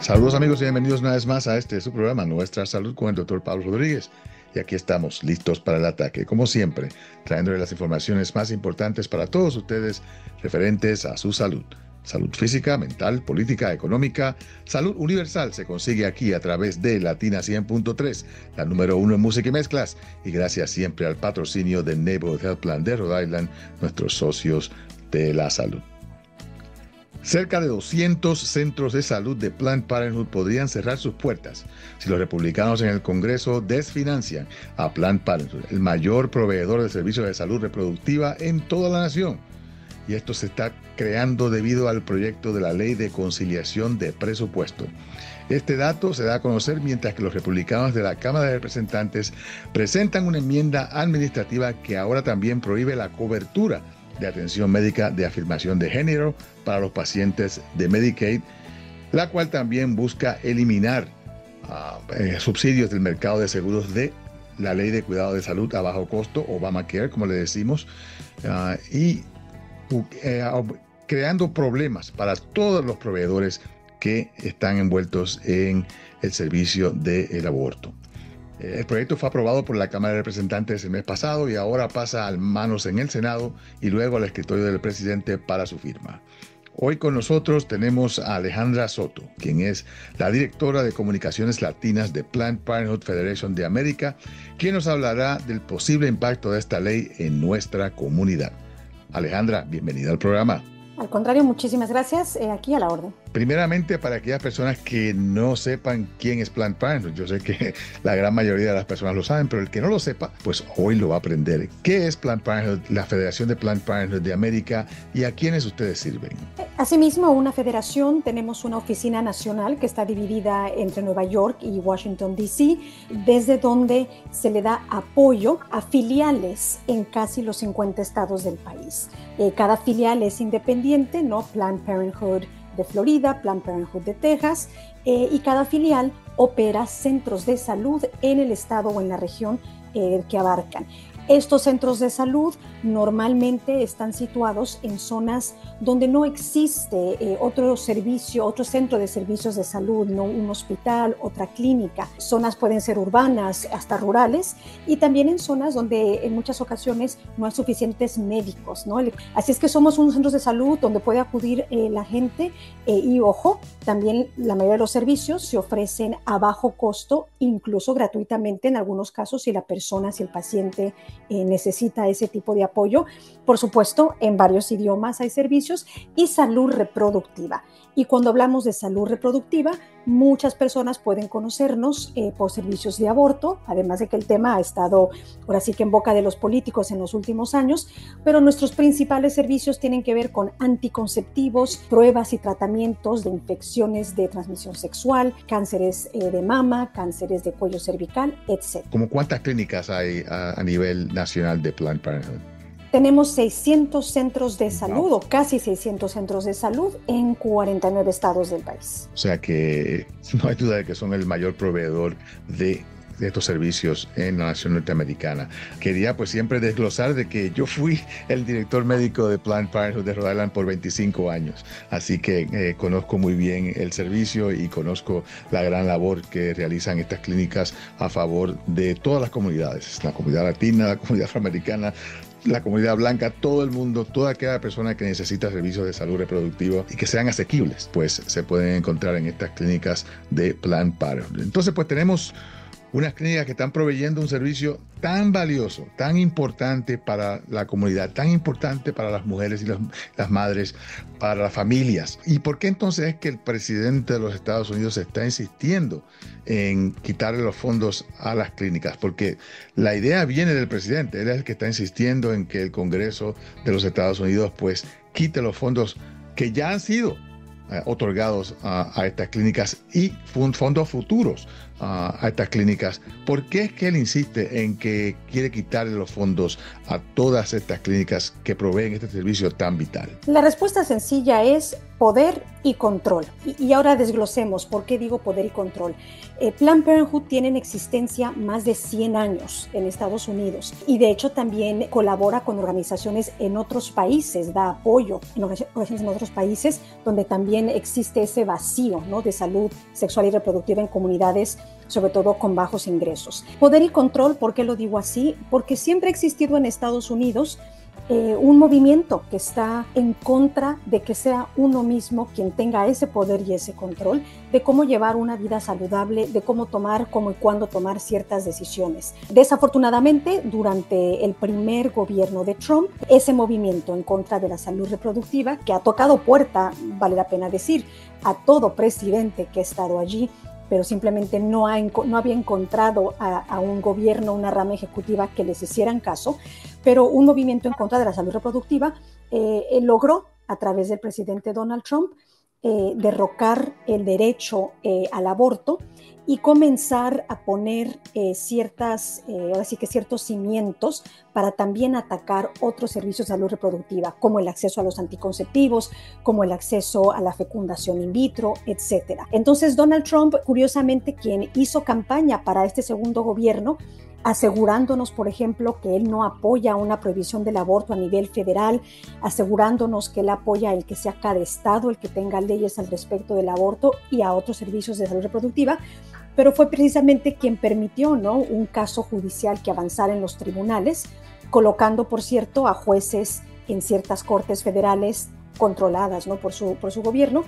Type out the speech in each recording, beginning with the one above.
Saludos amigos y bienvenidos una vez más a su programa Nuestra Salud con el Dr. Pablo Rodríguez. Y aquí estamos listos para el ataque, como siempre, trayéndoles las informaciones más importantes para todos ustedes referentes a su salud. Salud física, mental, política, económica, salud universal se consigue aquí a través de Latina 100.3, la número 1 en música y mezclas, y gracias siempre al patrocinio de Neighborhood Health Plan de Rhode Island, nuestros socios de la salud. Cerca de 200 centros de salud de Planned Parenthood podrían cerrar sus puertas si los republicanos en el Congreso desfinancian a Planned Parenthood, el mayor proveedor de servicios de salud reproductiva en toda la nación. Y esto se está creando debido al proyecto de la Ley de Conciliación de Presupuesto. Este dato se da a conocer mientras que los republicanos de la Cámara de Representantes presentan una enmienda administrativa que ahora también prohíbe la cobertura de atención médica de afirmación de género para los pacientes de Medicaid, la cual también busca eliminar subsidios del mercado de seguros de la Ley de Cuidado de Salud a Bajo Costo, Obamacare, como le decimos, creando problemas para todos los proveedores que están envueltos en el servicio del aborto. El proyecto fue aprobado por la Cámara de Representantes el mes pasado y ahora pasa a manos en el Senado y luego al escritorio del presidente para su firma. Hoy con nosotros tenemos a Alejandra Soto, quien es la directora de Comunicaciones Latinas de Planned Parenthood Federation de América, quien nos hablará del posible impacto de esta ley en nuestra comunidad. Alejandra, bienvenida al programa. Al contrario, muchísimas gracias. Aquí a la orden. Primeramente, para aquellas personas que no sepan quién es Planned Parenthood, yo sé que la gran mayoría de las personas lo saben, pero el que no lo sepa, pues hoy lo va a aprender. ¿Qué es Planned Parenthood, la Federación de Planned Parenthood de América, y a quiénes ustedes sirven? Asimismo, una federación, tenemos una oficina nacional que está dividida entre Nueva York y Washington, D.C., desde donde se le da apoyo a filiales en casi los 50 estados del país. Cada filial es independiente, ¿no? Planned Parenthood de Florida, Planned Parenthood de Texas, y cada filial opera centros de salud en el estado o en la región que abarcan. Estos centros de salud normalmente están situados en zonas donde no existe otro servicio, otro centro de servicios de salud, no un hospital, otra clínica. Zonas pueden ser urbanas, hasta rurales, y también en zonas donde en muchas ocasiones no hay suficientes médicos, ¿no? Así es que somos unos centros de salud donde puede acudir la gente y, ojo, también la mayoría de los servicios se ofrecen a bajo costo, incluso gratuitamente en algunos casos si la persona, si el paciente necesita ese tipo de apoyo. Por supuesto, en varios idiomas hay servicios, y salud reproductiva. Y cuando hablamos de salud reproductiva, muchas personas pueden conocernos por servicios de aborto, además de que el tema ha estado ahora sí que en boca de los políticos en los últimos años, pero nuestros principales servicios tienen que ver con anticonceptivos, pruebas y tratamientos de infecciones de transmisión sexual, cánceres de mama, cánceres de cuello cervical, etc. ¿Cómo cuántas clínicas hay a nivel nacional de Planned Parenthood? Tenemos 600 centros de salud, o casi 600 centros de salud en 49 estados del país. O sea que no hay duda de que son el mayor proveedor de estos servicios en la nación norteamericana. Quería pues siempre desglosar de que yo fui el director médico de Planned Parenthood de Rhode Island por 25 años, así que conozco muy bien el servicio y conozco la gran labor que realizan estas clínicas a favor de todas las comunidades, la comunidad latina, la comunidad afroamericana, la comunidad blanca, todo el mundo, toda aquella persona que necesita servicios de salud reproductiva y que sean asequibles, pues se pueden encontrar en estas clínicas de Planned Parenthood. Entonces, pues tenemos unas clínicas que están proveyendo un servicio tan valioso, tan importante para la comunidad, tan importante para las mujeres y las madres, para las familias. ¿Y por qué entonces es que el presidente de los Estados Unidos está insistiendo en quitarle los fondos a las clínicas? Porque la idea viene del presidente, él es el que está insistiendo en que el Congreso de los Estados Unidos pues quite los fondos que ya han sido otorgados a estas clínicas y fondos futuros a estas clínicas. ¿Por qué es que él insiste en que quiere quitarle los fondos a todas estas clínicas que proveen este servicio tan vital? La respuesta sencilla es poder y control. Y ahora desglosemos por qué digo poder y control. Planned Parenthood tiene en existencia más de 100 años en Estados Unidos y de hecho también colabora con organizaciones en otros países, da apoyo en organizaciones en otros países donde también existe ese vacío, ¿no?, de salud sexual y reproductiva en comunidades, sobre todo con bajos ingresos. Poder y control, ¿por qué lo digo así? Porque siempre ha existido en Estados Unidos un movimiento que está en contra de que sea uno mismo quien tenga ese poder y ese control de cómo llevar una vida saludable, de cómo tomar, cómo y cuándo tomar ciertas decisiones. Desafortunadamente, durante el primer gobierno de Trump, ese movimiento en contra de la salud reproductiva, que ha tocado puerta, vale la pena decir, a todo presidente que ha estado allí, pero simplemente no había encontrado a un gobierno, una rama ejecutiva que les hicieran caso, pero un movimiento en contra de la salud reproductiva logró, a través del presidente Donald Trump, derrocar el derecho al aborto y comenzar a poner ahora sí que ciertos cimientos para también atacar otros servicios de salud reproductiva, como el acceso a los anticonceptivos, como el acceso a la fecundación in vitro, etc. Entonces, Donald Trump, curiosamente, quien hizo campaña para este segundo gobierno, asegurándonos, por ejemplo, que él no apoya una prohibición del aborto a nivel federal, asegurándonos que él apoya el que sea cada estado el que tenga leyes al respecto del aborto y a otros servicios de salud reproductiva, pero fue precisamente quien permitió, ¿no?, un caso judicial que avanzara en los tribunales, colocando, por cierto, a jueces en ciertas cortes federales controladas, ¿no?, por su gobierno,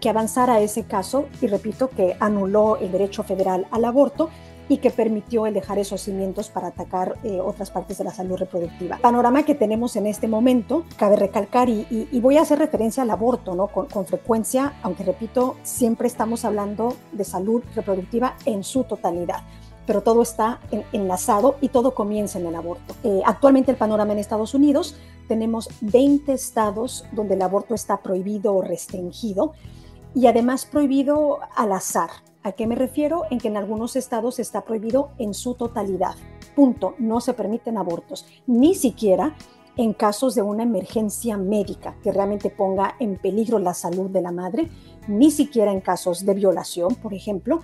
que avanzara ese caso, y repito, que anuló el derecho federal al aborto y que permitió el dejar esos cimientos para atacar otras partes de la salud reproductiva. El panorama que tenemos en este momento, cabe recalcar, y voy a hacer referencia al aborto, ¿no?, con frecuencia, aunque repito, siempre estamos hablando de salud reproductiva en su totalidad, pero todo está enlazado y todo comienza en el aborto. Actualmente el panorama en Estados Unidos, tenemos 20 estados donde el aborto está prohibido o restringido, y además prohibido al azar. ¿A qué me refiero? En que en algunos estados está prohibido en su totalidad. Punto. No se permiten abortos, ni siquiera en casos de una emergencia médica que realmente ponga en peligro la salud de la madre, ni siquiera en casos de violación, por ejemplo,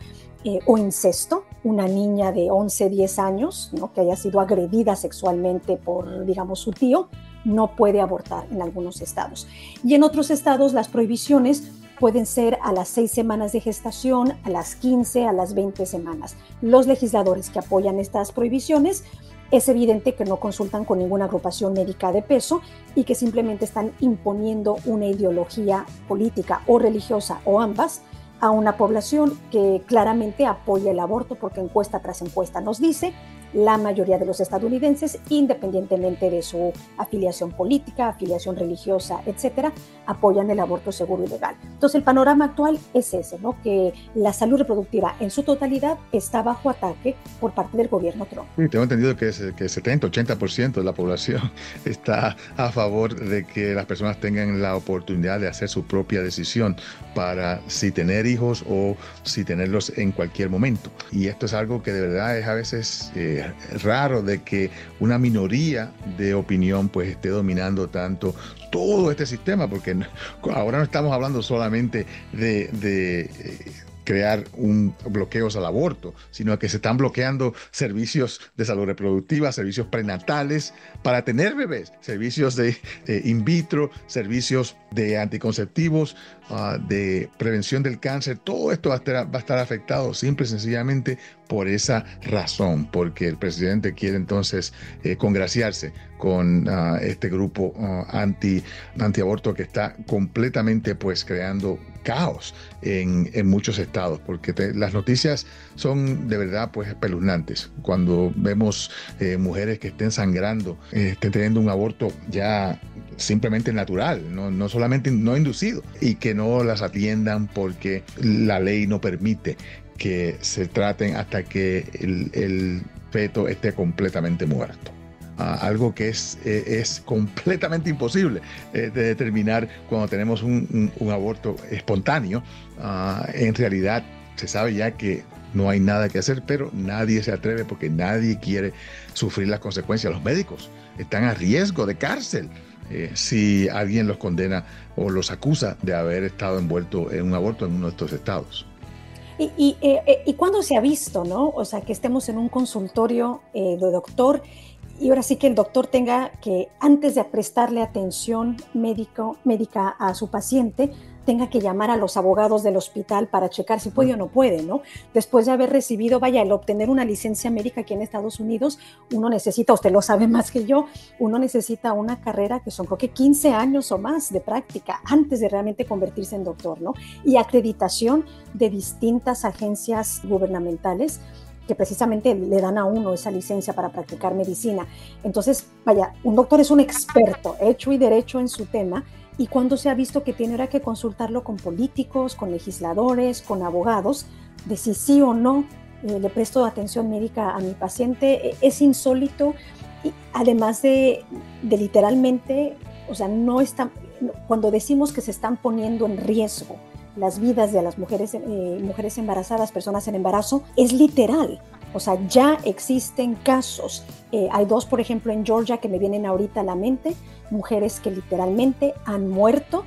o incesto, una niña de 11, 10 años, ¿no?, que haya sido agredida sexualmente por, digamos, su tío, no puede abortar en algunos estados. Y en otros estados las prohibiciones pueden ser a las 6 semanas de gestación, a las 15, a las 20 semanas. Los legisladores que apoyan estas prohibiciones es evidente que no consultan con ninguna agrupación médica de peso y que simplemente están imponiendo una ideología política o religiosa o ambas a una población que claramente apoya el aborto, porque encuesta tras encuesta nos dice la mayoría de los estadounidenses, independientemente de su afiliación política, afiliación religiosa, etcétera, apoyan el aborto seguro y legal. Entonces, el panorama actual es ese, ¿no?, que la salud reproductiva en su totalidad está bajo ataque por parte del gobierno Trump. Sí, tengo entendido que 70-80% de la población está a favor de que las personas tengan la oportunidad de hacer su propia decisión para si tener hijos o si tenerlos en cualquier momento. Y esto es algo que de verdad es a veces raro, de que una minoría de opinión pues esté dominando tanto todo este sistema, porque ahora no estamos hablando solamente de crear bloqueos al aborto, sino que se están bloqueando servicios de salud reproductiva, servicios prenatales para tener bebés, servicios de in vitro, servicios de anticonceptivos, de prevención del cáncer. Todo esto va a estar afectado simple y sencillamente por esa razón, porque el presidente quiere entonces congraciarse con este grupo antiaborto que está completamente pues creando caos en muchos estados, porque las noticias son de verdad pues espeluznantes. Cuando vemos mujeres que estén sangrando, estén teniendo un aborto ya simplemente natural, no solamente no inducido, y que no las atiendan porque la ley no permite que se traten hasta que el feto esté completamente muerto. Algo que es completamente imposible de determinar cuando tenemos un aborto espontáneo. En realidad se sabe ya que no hay nada que hacer, pero nadie se atreve porque nadie quiere sufrir las consecuencias. Los médicos están a riesgo de cárcel si alguien los condena o los acusa de haber estado envuelto en un aborto en uno de estos estados. ¿Y cuándo se ha visto, no? O sea, que estemos en un consultorio de doctor y ahora sí que el doctor tenga que, antes de prestarle atención médica a su paciente, tenga que llamar a los abogados del hospital para checar si puede o no puede, ¿no? Después de haber recibido, vaya, el obtener una licencia médica aquí en Estados Unidos, uno necesita, usted lo sabe más que yo, uno necesita una carrera que son creo que 15 años o más de práctica antes de realmente convertirse en doctor, ¿no? Y acreditación de distintas agencias gubernamentales que precisamente le dan a uno esa licencia para practicar medicina. Entonces, vaya, un doctor es un experto, hecho y derecho en su tema, y cuando se ha visto que tiene ahora que consultarlo con políticos, con legisladores, con abogados, de si sí o no le presto atención médica a mi paciente, es insólito, y además de literalmente, o sea, no está, cuando decimos que se están poniendo en riesgo las vidas de las mujeres embarazadas, personas en embarazo, es literal. O sea, ya existen casos. Hay dos, por ejemplo, en Georgia que me vienen ahorita a la mente, mujeres que literalmente han muerto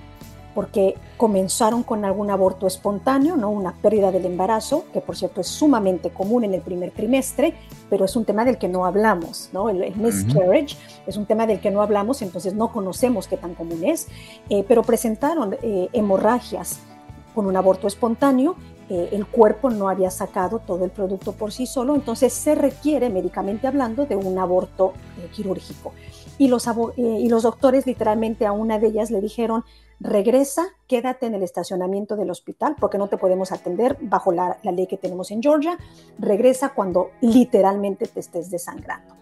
porque comenzaron con algún aborto espontáneo, ¿no? Una pérdida del embarazo, que por cierto es sumamente común en el primer trimestre, pero es un tema del que no hablamos, ¿no? El miscarriage es un tema del que no hablamos, entonces no conocemos qué tan común es, pero presentaron hemorragias con un aborto espontáneo, el cuerpo no había sacado todo el producto por sí solo, entonces se requiere, médicamente hablando, de un aborto quirúrgico. Y los doctores literalmente a una de ellas le dijeron, regresa, quédate en el estacionamiento del hospital porque no te podemos atender bajo la ley que tenemos en Georgia, regresa cuando literalmente te estés desangrando.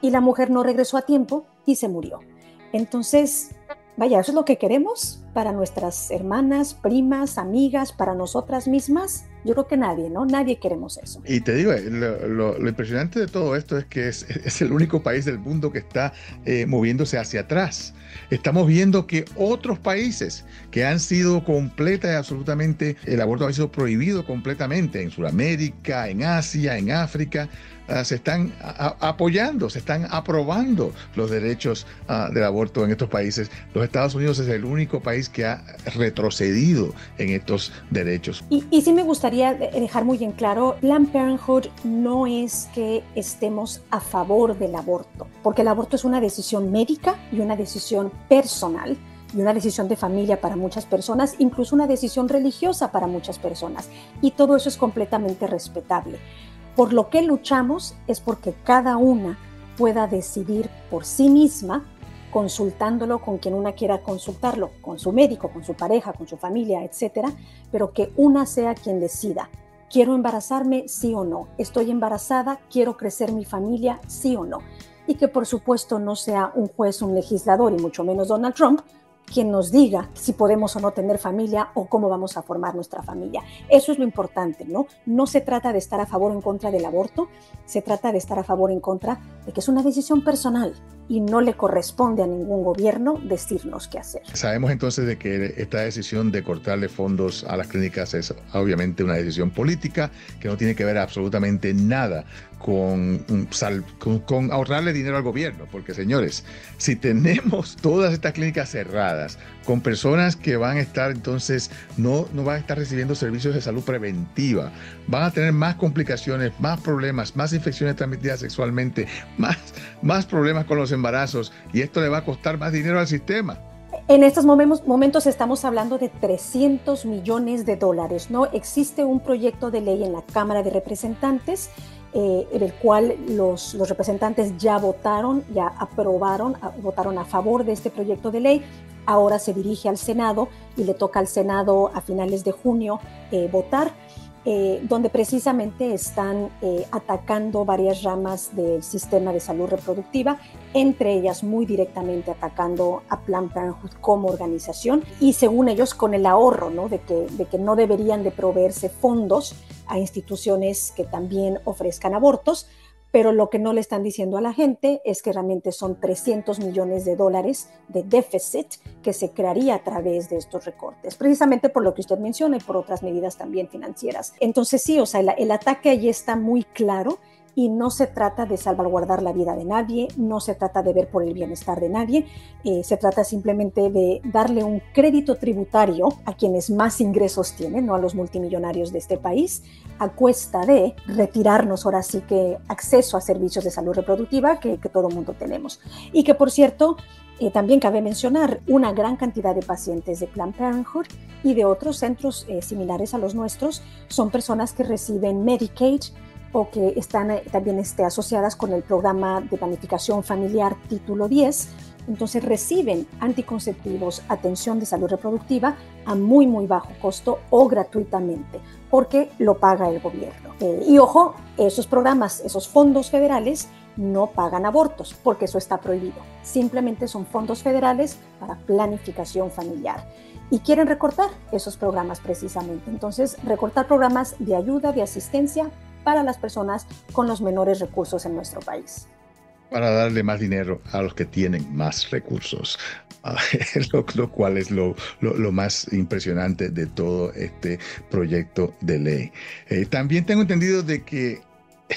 Y la mujer no regresó a tiempo y se murió. Entonces, vaya, ¿eso es lo que queremos para nuestras hermanas, primas, amigas, para nosotras mismas? Yo creo que nadie, ¿no? Nadie queremos eso. Y te digo, lo impresionante de todo esto es que es el único país del mundo que está moviéndose hacia atrás. Estamos viendo que otros países que han sido completa y absolutamente, el aborto ha sido prohibido completamente en Sudamérica, en Asia, en África, se están apoyando, se están aprobando los derechos del aborto en estos países. Los Estados Unidos es el único país que ha retrocedido en estos derechos. Y sí me gustaría dejar muy en claro, Planned Parenthood no es que estemos a favor del aborto, porque el aborto es una decisión médica y una decisión personal y una decisión de familia para muchas personas, incluso una decisión religiosa para muchas personas, y todo eso es completamente respetable. Por lo que luchamos es porque cada una pueda decidir por sí misma, consultándolo con quien una quiera consultarlo, con su médico, con su pareja, con su familia, etcétera, pero que una sea quien decida, ¿quiero embarazarme? Sí o no. ¿Estoy embarazada? ¿Quiero crecer mi familia? Sí o no. Y que por supuesto no sea un juez, un legislador y mucho menos Donald Trump quien nos diga si podemos o no tener familia o cómo vamos a formar nuestra familia. Eso es lo importante, ¿no? No se trata de estar a favor o en contra del aborto, se trata de estar a favor o en contra de que es una decisión personal y no le corresponde a ningún gobierno decirnos qué hacer. Sabemos entonces de que esta decisión de cortarle fondos a las clínicas es obviamente una decisión política que no tiene que ver absolutamente nada con ahorrarle dinero al gobierno, porque señores, si tenemos todas estas clínicas cerradas con personas que van a estar entonces no van a estar recibiendo servicios de salud preventiva, van a tener más complicaciones, más problemas, más infecciones transmitidas sexualmente, más problemas con los embarazos, y esto le va a costar más dinero al sistema. En estos momentos estamos hablando de $300 millones, ¿no? Existe un proyecto de ley en la Cámara de Representantes en el cual los representantes ya votaron, ya aprobaron, votaron a favor de este proyecto de ley. Ahora se dirige al Senado y le toca al Senado a finales de junio votar, donde precisamente están atacando varias ramas del sistema de salud reproductiva, entre ellas muy directamente atacando a Planned Parenthood como organización y según ellos con el ahorro, ¿no? de que no deberían de proveerse fondos a instituciones que también ofrezcan abortos, pero lo que no le están diciendo a la gente es que realmente son $300 millones de déficit que se crearía a través de estos recortes, precisamente por lo que usted menciona y por otras medidas también financieras. Entonces sí, o sea, el ataque allí está muy claro y no se trata de salvaguardar la vida de nadie, no se trata de ver por el bienestar de nadie, se trata simplemente de darle un crédito tributario a quienes más ingresos tienen, no a los multimillonarios de este país, a cuesta de retirarnos ahora sí que acceso a servicios de salud reproductiva que todo mundo tenemos. Y que, por cierto, también cabe mencionar una gran cantidad de pacientes de Planned Parenthood y de otros centros similares a los nuestros son personas que reciben Medicaid o que están también asociadas con el programa de planificación familiar título 10. Entonces reciben anticonceptivos, atención de salud reproductiva a muy, muy bajo costo o gratuitamente, porque lo paga el gobierno. Y ojo, esos programas, esos fondos federales no pagan abortos, porque eso está prohibido. Simplemente son fondos federales para planificación familiar. Y quieren recortar esos programas precisamente. Entonces, recortar programas de ayuda, de asistencia para las personas con los menores recursos en nuestro país. Para darle más dinero a los que tienen más recursos, lo cual es lo más impresionante de todo este proyecto de ley. También tengo entendido de que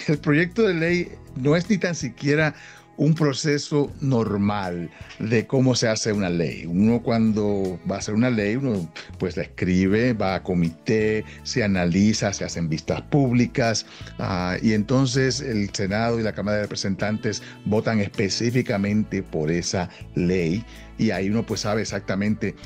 el proyecto de ley no es ni tan siquiera un proceso normal de cómo se hace una ley. Uno cuando va a hacer una ley, uno pues la escribe, va a comité, se analiza, se hacen vistas públicas y entonces el Senado y la Cámara de Representantes votan específicamente por esa ley y ahí uno pues sabe exactamente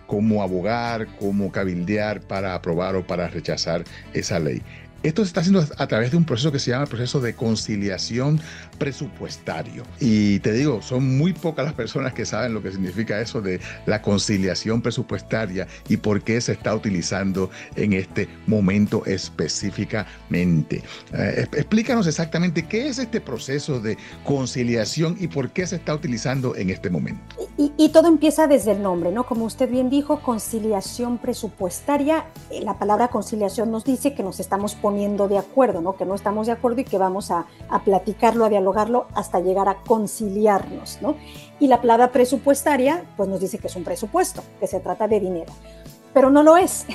cómo abogar, cómo cabildear para aprobar o para rechazar esa ley. Esto se está haciendo a través de un proceso que se llama el proceso de conciliación presupuestario. Y te digo, son muy pocas las personas que saben lo que significa eso de la conciliación presupuestaria y por qué se está utilizando en este momento específicamente. Explícanos exactamente qué es este proceso de conciliación y por qué se está utilizando en este momento. Y todo empieza desde el nombre, ¿no? Como usted bien dijo, conciliación presupuestaria. La palabra conciliación nos dice que nos estamos poniendo de acuerdo, ¿no? Que no estamos de acuerdo y que vamos a platicarlo, a dialogarlo hasta llegar a conciliarnos, ¿no? Y la palabra presupuestaria, pues nos dice que es un presupuesto, que se trata de dinero. Pero no lo es.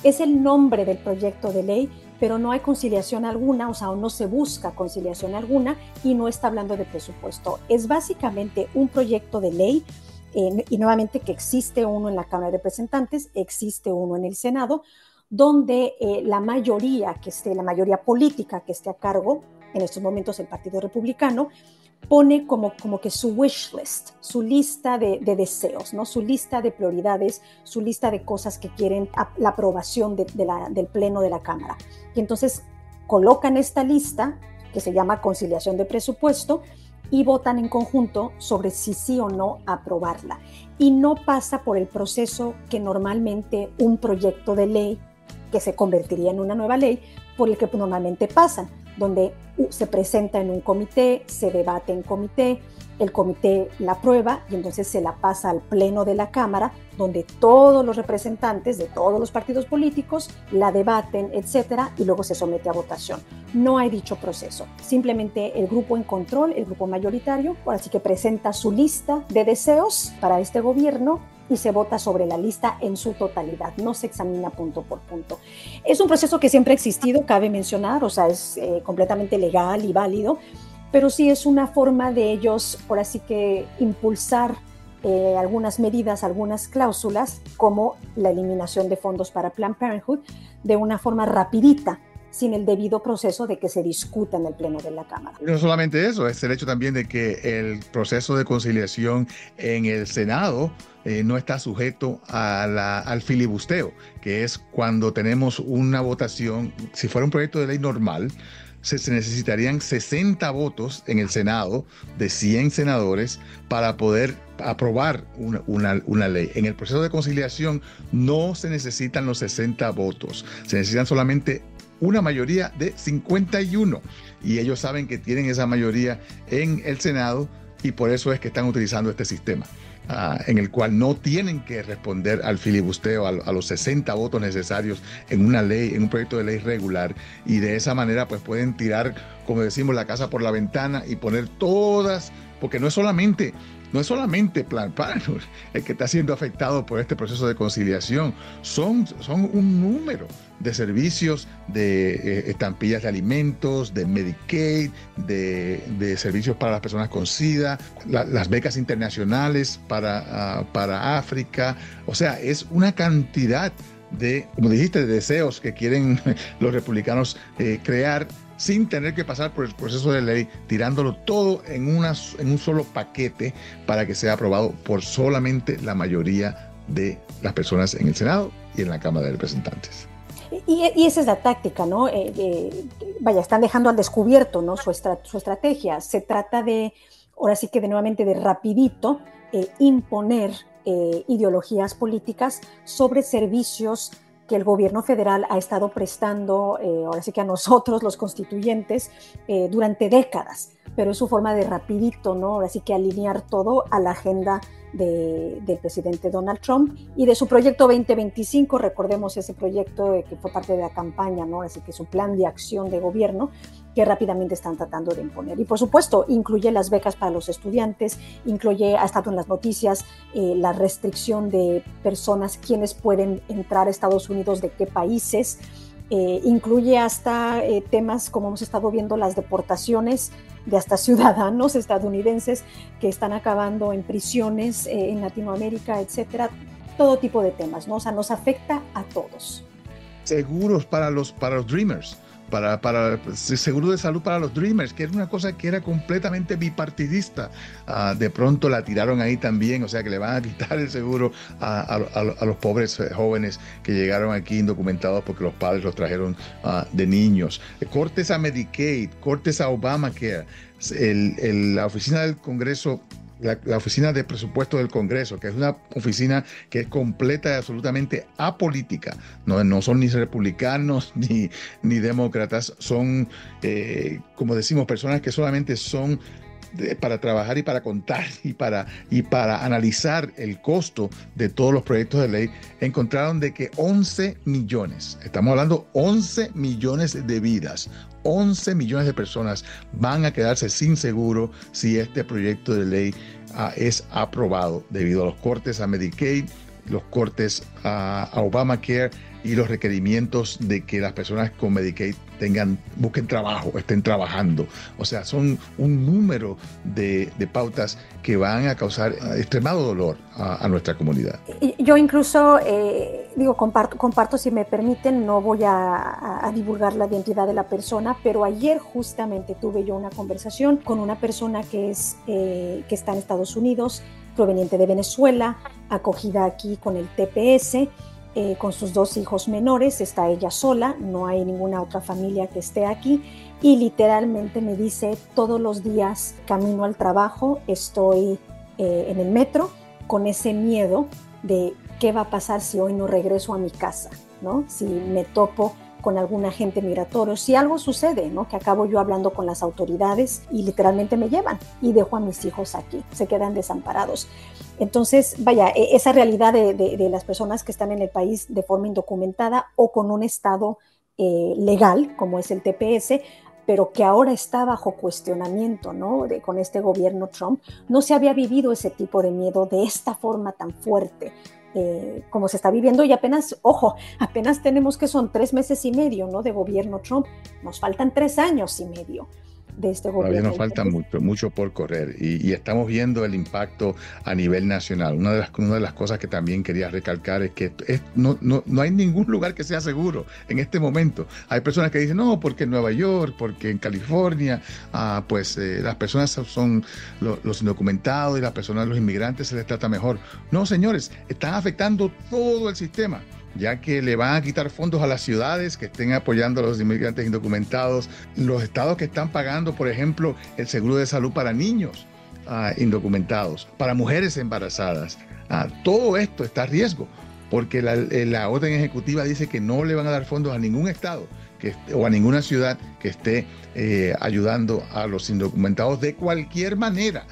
Es el nombre del proyecto de ley, pero no hay conciliación alguna, o sea, no se busca conciliación alguna y no está hablando de presupuesto. Es básicamente un proyecto de ley y nuevamente que existe uno en la Cámara de Representantes, existe uno en el Senado, donde la mayoría política que esté a cargo, en estos momentos el Partido Republicano, pone como que su wish list, su lista de deseos, ¿no? Su lista de prioridades, su lista de cosas que quieren la aprobación del Pleno de la Cámara. Y entonces colocan esta lista, que se llama conciliación de presupuesto, y votan en conjunto sobre si sí o no aprobarla. Y no pasa por el proceso que normalmente un proyecto de ley, que se convertiría en una nueva ley, por el que normalmente pasan, donde se presenta en un comité, se debate en comité, el comité la aprueba y entonces se la pasa al Pleno de la Cámara, donde todos los representantes de todos los partidos políticos la debaten, etcétera, y luego se somete a votación. No hay dicho proceso. Simplemente el grupo en control, el grupo mayoritario, ahora sí que presenta su lista de deseos para este gobierno y se vota sobre la lista en su totalidad, no se examina punto por punto. Es un proceso que siempre ha existido, cabe mencionar, o sea, es completamente legal y válido, pero sí es una forma de ellos, por así que impulsar algunas medidas, algunas cláusulas, como la eliminación de fondos para Planned Parenthood, de una forma rapidita, sin el debido proceso de que se discuta en el Pleno de la Cámara. No solamente eso, es el hecho también de que el proceso de conciliación en el Senado no está sujeto al filibusteo, que es cuando tenemos una votación. Si fuera un proyecto de ley normal, se necesitarían 60 votos en el Senado de 100 senadores para poder aprobar una ley. En el proceso de conciliación no se necesitan los 60 votos, se necesitan solamente una mayoría de 51 y ellos saben que tienen esa mayoría en el Senado y por eso es que están utilizando este sistema en el cual no tienen que responder al filibusteo, a los 60 votos necesarios en una ley, en un proyecto de ley regular, y de esa manera pues pueden tirar, como decimos, la casa por la ventana y poner todas, porque no es solamente no es solamente Planned Parenthood el que está siendo afectado por este proceso de conciliación, son un número de servicios, de estampillas de alimentos, de Medicaid, de servicios para las personas con SIDA, las becas internacionales para África. O sea, es una cantidad de, como dijiste, de deseos que quieren los republicanos crear sin tener que pasar por el proceso de ley, tirándolo todo en un solo paquete para que sea aprobado por solamente la mayoría de las personas en el Senado y en la Cámara de Representantes. Y esa es la táctica, ¿no? Vaya, están dejando al descubierto, ¿no? Su estrategia. Se trata de, ahora sí que de nuevamente de rapidito, imponer ideologías políticas sobre servicios que el gobierno federal ha estado prestando, ahora sí que a nosotros, los constituyentes, durante décadas. Pero es su forma de rapidito, ¿no? Ahora sí que alinear todo a la agenda del presidente Donald Trump y de su proyecto 2025, recordemos ese proyecto que fue parte de la campaña, ¿no? Así que su plan de acción de gobierno que rápidamente están tratando de imponer. Y por supuesto, incluye las becas para los estudiantes, incluye, ha estado en las noticias, la restricción de personas quienes pueden entrar a Estados Unidos, de qué países, incluye hasta temas como hemos estado viendo, las deportaciones de hasta ciudadanos estadounidenses que están acabando en prisiones en Latinoamérica, etcétera, todo tipo de temas, ¿no? O sea, nos afecta a todos. Seguros para los Dreamers, para seguro de salud para los Dreamers, que era una cosa que era completamente bipartidista. De pronto la tiraron ahí también, o sea que le van a quitar el seguro a los pobres jóvenes que llegaron aquí indocumentados porque los padres los trajeron de niños. Cortes a Medicaid, cortes a Obamacare. La oficina del Congreso, la oficina de presupuesto del Congreso, que es una oficina que es completa y absolutamente apolítica, no son ni republicanos ni demócratas, son, como decimos, personas que solamente son para trabajar y para contar y para analizar el costo de todos los proyectos de ley. Encontraron de que 11 millones, estamos hablando 11 millones de vidas, 11 millones de personas van a quedarse sin seguro si este proyecto de ley es aprobado debido a los cortes a Medicaid, los cortes a Obamacare y los requerimientos de que las personas con Medicaid busquen trabajo, estén trabajando. O sea, son un número de pautas que van a causar extremado dolor a nuestra comunidad. Yo incluso, comparto, si me permiten, no voy a divulgar la identidad de la persona, pero ayer justamente tuve yo una conversación con una persona que está en Estados Unidos, proveniente de Venezuela, acogida aquí con el TPS, con sus 2 hijos menores, está ella sola, no hay ninguna otra familia que esté aquí, y literalmente me dice: todos los días camino al trabajo, estoy en el metro con ese miedo de qué va a pasar si hoy no regreso a mi casa, ¿no? Si me topo con algún agente migratorio, si algo sucede, ¿no? Que acabo yo hablando con las autoridades y literalmente me llevan y dejo a mis hijos aquí, se quedan desamparados. Entonces, vaya, esa realidad de las personas que están en el país de forma indocumentada o con un estado legal, como es el TPS, pero que ahora está bajo cuestionamiento, ¿no? Con este gobierno Trump, no se había vivido ese tipo de miedo de esta forma tan fuerte. Como se está viviendo, y apenas tenemos que son 3 meses y medio, ¿no? De gobierno Trump, nos faltan 3 años y medio de este gobierno. Todavía nos falta mucho por correr y estamos viendo el impacto a nivel nacional. Una de las cosas que también quería recalcar es que no hay ningún lugar que sea seguro en este momento. Hay personas que dicen, no, porque en Nueva York, porque en California, las personas son los indocumentados y las personas, los inmigrantes, se les trata mejor. No, señores, están afectando todo el sistema, ya que le van a quitar fondos a las ciudades que estén apoyando a los inmigrantes indocumentados, los estados que están pagando, por ejemplo, el seguro de salud para niños indocumentados, para mujeres embarazadas. Todo esto está a riesgo, porque la orden ejecutiva dice que no le van a dar fondos a ningún estado o a ninguna ciudad que esté ayudando a los indocumentados de cualquier manera.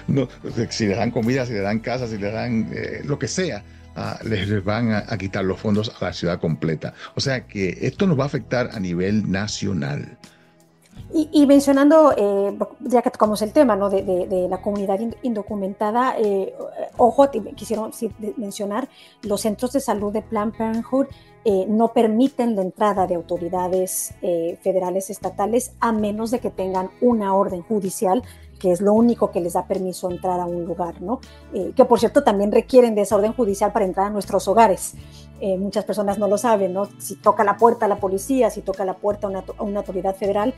No, si les dan comida, si les dan casa, si les dan lo que sea, les van a quitar los fondos a la ciudad completa. O sea que esto nos va a afectar a nivel nacional. Y mencionando, ya que tocamos el tema, ¿no?, de la comunidad indocumentada, ojo, quisiera mencionar, los centros de salud de Planned Parenthood no permiten la entrada de autoridades federales, estatales, a menos de que tengan una orden judicial, que es lo único que les da permiso a entrar a un lugar, ¿no? Que por cierto también requieren de esa orden judicial para entrar a nuestros hogares. Muchas personas no lo saben, ¿no? Si toca la puerta a la policía, si toca la puerta a una autoridad federal,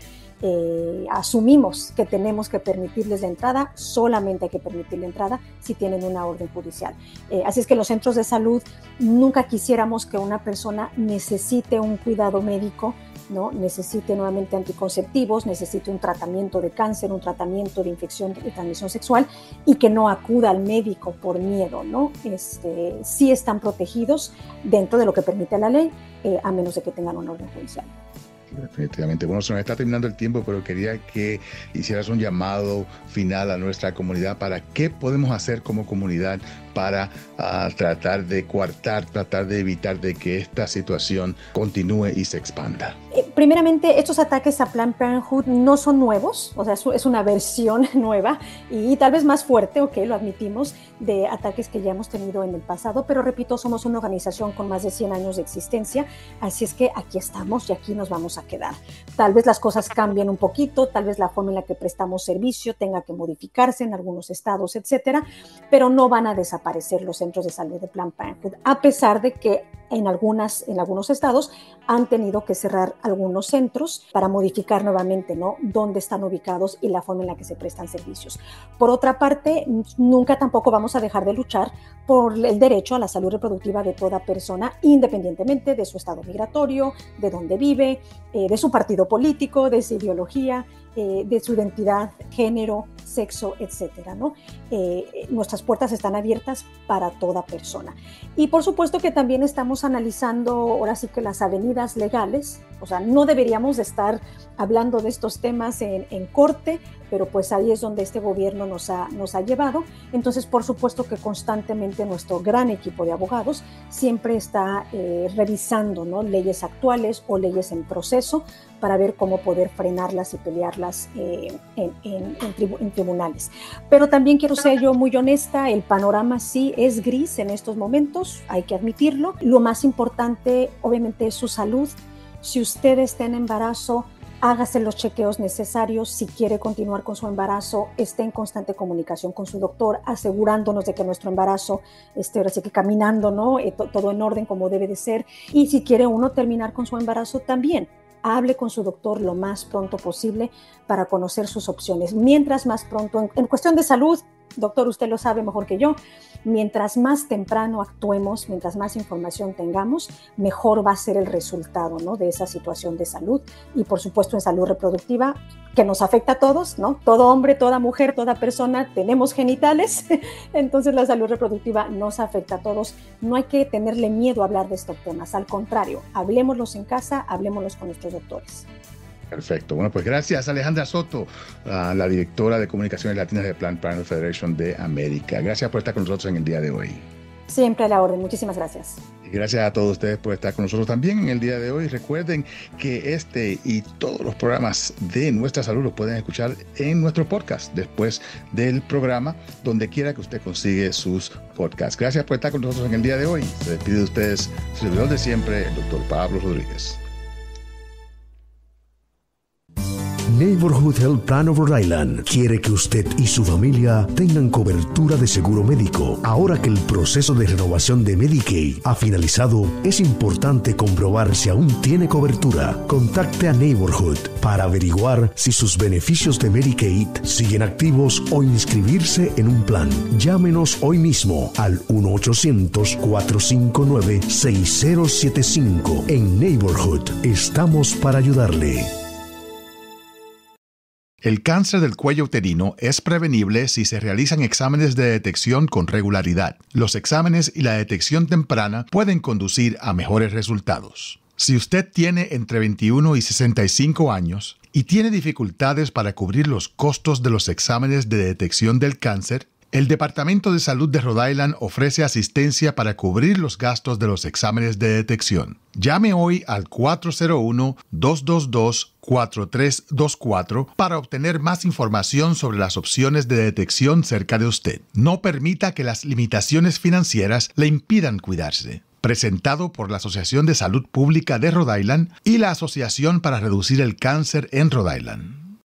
asumimos que tenemos que permitirles la entrada, solamente hay que permitir la entrada si tienen una orden judicial. Así es que los centros de salud nunca quisiéramos que una persona necesite un cuidado médico, ¿no?, necesite nuevamente anticonceptivos, necesite un tratamiento de cáncer, un tratamiento de infección de transmisión sexual y que no acuda al médico por miedo, ¿no? Sí están protegidos dentro de lo que permite la ley, a menos de que tengan una orden judicial. Definitivamente. Bueno, se nos está terminando el tiempo, pero quería que hicieras un llamado final a nuestra comunidad para qué podemos hacer como comunidad para tratar de coartar, tratar de evitar de que esta situación continúe y se expanda. Primeramente, estos ataques a Planned Parenthood no son nuevos, o sea, es una versión nueva y tal vez más fuerte, ok, lo admitimos, de ataques que ya hemos tenido en el pasado, pero repito, somos una organización con más de 100 años de existencia, así es que aquí estamos y aquí nos vamos a quedar. Tal vez las cosas cambien un poquito, tal vez la forma en la que prestamos servicio tenga que modificarse en algunos estados, etcétera, pero no van a desaparecer los centros de salud de Planned Parenthood, a pesar de que en algunos estados han tenido que cerrar algunos centros para modificar nuevamente, ¿no?, dónde están ubicados y la forma en la que se prestan servicios. Por otra parte, nunca tampoco vamos a dejar de luchar por el derecho a la salud reproductiva de toda persona, independientemente de su estado migratorio, de dónde vive, de su partido político, de su ideología, de su identidad, género, sexo, etcétera, ¿no? Nuestras puertas están abiertas para toda persona. Y por supuesto que también estamos analizando ahora sí que las avenidas legales, o sea, no deberíamos de estar hablando de estos temas en corte, pero pues ahí es donde este gobierno nos ha llevado. Entonces, por supuesto que constantemente nuestro gran equipo de abogados siempre está revisando, ¿no?, leyes actuales o leyes en proceso para ver cómo poder frenarlas y pelearlas en tribunales. Pero también quiero ser yo muy honesta, el panorama sí es gris en estos momentos, hay que admitirlo. Lo más importante, obviamente, es su salud. Si usted está en embarazo, hágase los chequeos necesarios. Si quiere continuar con su embarazo, esté en constante comunicación con su doctor, asegurándonos de que nuestro embarazo esté ahora sí que caminando, ¿no?, todo en orden como debe de ser. Y si quiere uno terminar con su embarazo, también hable con su doctor lo más pronto posible para conocer sus opciones. Mientras más pronto, en cuestión de salud, doctor, usted lo sabe mejor que yo, mientras más temprano actuemos, mientras más información tengamos, mejor va a ser el resultado, ¿no?, de esa situación de salud. Y por supuesto en salud reproductiva, que nos afecta a todos, ¿no? Todo hombre, toda mujer, toda persona tenemos genitales, entonces la salud reproductiva nos afecta a todos. No hay que tenerle miedo a hablar de estos temas, al contrario, hablémoslos en casa, hablémoslos con nuestros doctores. Perfecto. Bueno, pues gracias, Alejandra Soto, la directora de Comunicaciones Latinas de Planned Parenthood Federation de América. Gracias por estar con nosotros en el día de hoy. Siempre a la orden. Muchísimas gracias. Y gracias a todos ustedes por estar con nosotros también en el día de hoy. Recuerden que este y todos los programas de Nuestra Salud los pueden escuchar en nuestro podcast después del programa, donde quiera que usted consigue sus podcasts. Gracias por estar con nosotros en el día de hoy. Se despide de ustedes su servidor de siempre, el doctor Pablo Rodríguez. Neighborhood Health Plan of Rhode Island quiere que usted y su familia tengan cobertura de seguro médico. Ahora que el proceso de renovación de Medicaid ha finalizado, es importante comprobar si aún tiene cobertura. Contacte a Neighborhood para averiguar si sus beneficios de Medicaid siguen activos o inscribirse en un plan. Llámenos hoy mismo al 1-800-459-6075. En Neighborhood estamos para ayudarle. El cáncer del cuello uterino es prevenible si se realizan exámenes de detección con regularidad. Los exámenes y la detección temprana pueden conducir a mejores resultados. Si usted tiene entre 21 y 65 años y tiene dificultades para cubrir los costos de los exámenes de detección del cáncer, El Departamento de Salud de Rhode Island ofrece asistencia para cubrir los gastos de los exámenes de detección. Llame hoy al 401-222-4324 para obtener más información sobre las opciones de detección cerca de usted. No permita que las limitaciones financieras le impidan cuidarse. Presentado por la Asociación de Salud Pública de Rhode Island y la Asociación para Reducir el Cáncer en Rhode Island.